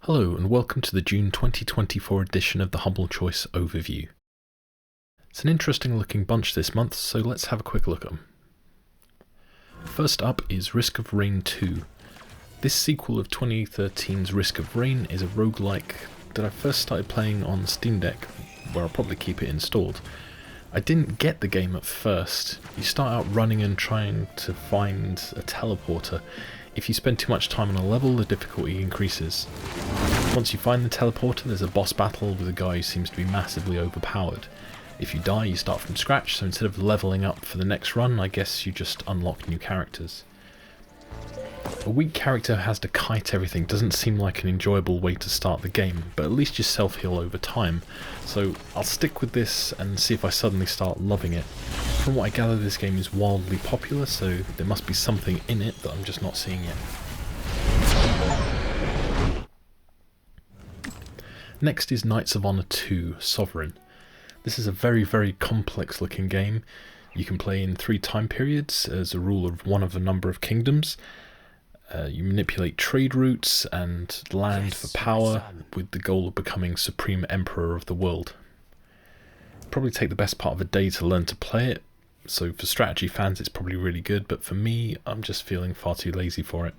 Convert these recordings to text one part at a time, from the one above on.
Hello and welcome to the June 2024 edition of the Humble Choice Overview. It's an interesting looking bunch this month, so let's have a quick look at them. First up is Risk of Rain 2. This sequel of 2013's Risk of Rain is a roguelike that I first started playing on Steam Deck, where I'll probably keep it installed. I didn't get the game at first. You start out running and trying to find a teleporter. If you spend too much time on a level, the difficulty increases. Once you find the teleporter, there's a boss battle with a guy who seems to be massively overpowered. If you die, you start from scratch, so instead of leveling up for the next run, I guess you just unlock new characters. A weak character who has to kite everything doesn't seem like an enjoyable way to start the game, but at least you self-heal over time, so I'll stick with this and see if I suddenly start loving it. From what I gather, this game is wildly popular, so there must be something in it that I'm just not seeing yet. Next is Knights of Honor 2, Sovereign. This is a very complex looking game. You can play in 3 time periods as a rule of one of a number of kingdoms. You manipulate trade routes and land for power with the goal of becoming Supreme Emperor of the world. Probably take the best part of a day to learn to play it, so for strategy fans it's probably really good, but for me, I'm just feeling far too lazy for it.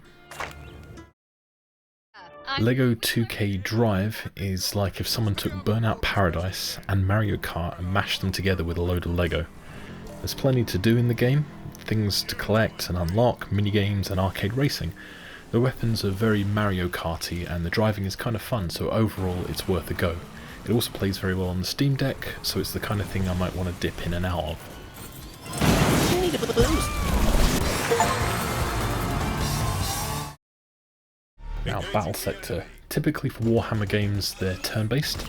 Lego 2K Drive is like if someone took Burnout Paradise and Mario Kart and mashed them together with a load of Lego. There's plenty to do in the game, things to collect and unlock, minigames and arcade racing. The weapons are very Mario Karty and the driving is kind of fun, so overall it's worth a go. It also plays very well on the Steam Deck, so it's the kind of thing I might want to dip in and out of. Now, Battlesector. Typically for Warhammer games they're turn-based,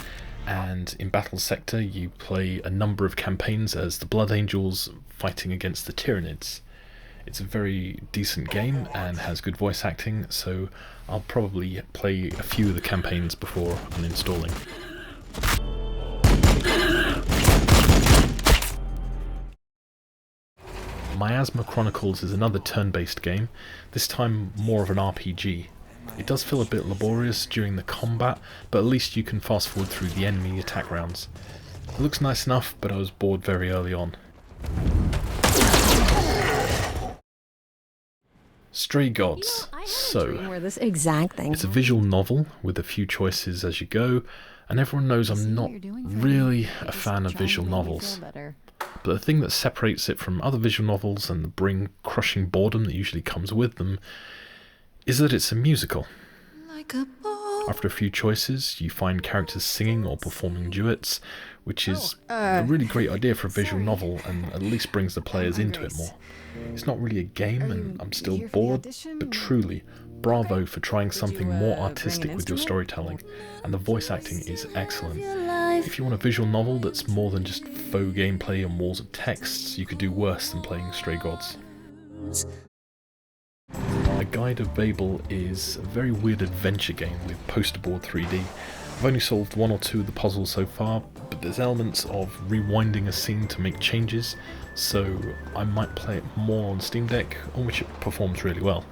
and in Battlesector you play a number of campaigns as the Blood Angels fighting against the Tyranids. It's a very decent game and has good voice acting, so I'll probably play a few of the campaigns before uninstalling. Miasma Chronicles is another turn-based game, this time more of an RPG. It does feel a bit laborious during the combat, but at least you can fast forward through the enemy attack rounds. It looks nice enough, but I was bored very early on. Stray Gods. It's a visual novel with a few choices as you go, and everyone knows I'm not really a fan of visual novels. But the thing that separates it from other visual novels and the brain-crushing boredom that usually comes with them is that it's a musical. After a few choices, you find characters singing or performing duets, which is a really great idea for a visual novel and at least brings the players into it more. It's not really a game and I'm still bored, but truly, bravo for trying something more artistic with your storytelling, and the voice acting is excellent. If you want a visual novel that's more than just faux gameplay and walls of texts, you could do worse than playing Stray Gods. A Guidebook of Babel is a very weird adventure game with poster board 3D. I've only solved 1 or 2 of the puzzles so far, but there's elements of rewinding a scene to make changes, so I might play it more on Steam Deck, on which it performs really well.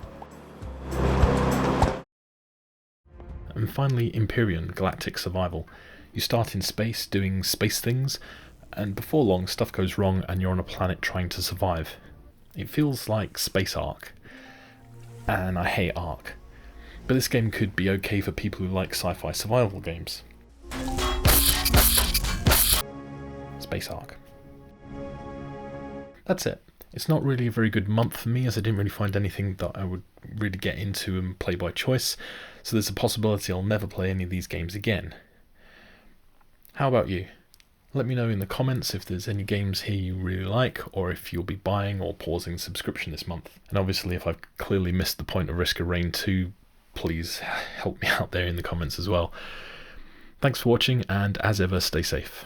And finally, Empyrion, Galactic Survival. You start in space doing space things, and before long stuff goes wrong and you're on a planet trying to survive. It feels like Space Ark, and I hate Ark. But this game could be okay for people who like sci-fi survival games. Space Ark. That's it. It's not really a very good month for me, as I didn't really find anything that I would really get into and play by choice, so there's a possibility I'll never play any of these games again. How about you? Let me know in the comments if there's any games here you really like, or if you'll be buying or pausing subscription this month. And obviously if I've clearly missed the point of Risk of Rain 2, please help me out there in the comments as well. Thanks for watching, and as ever, stay safe.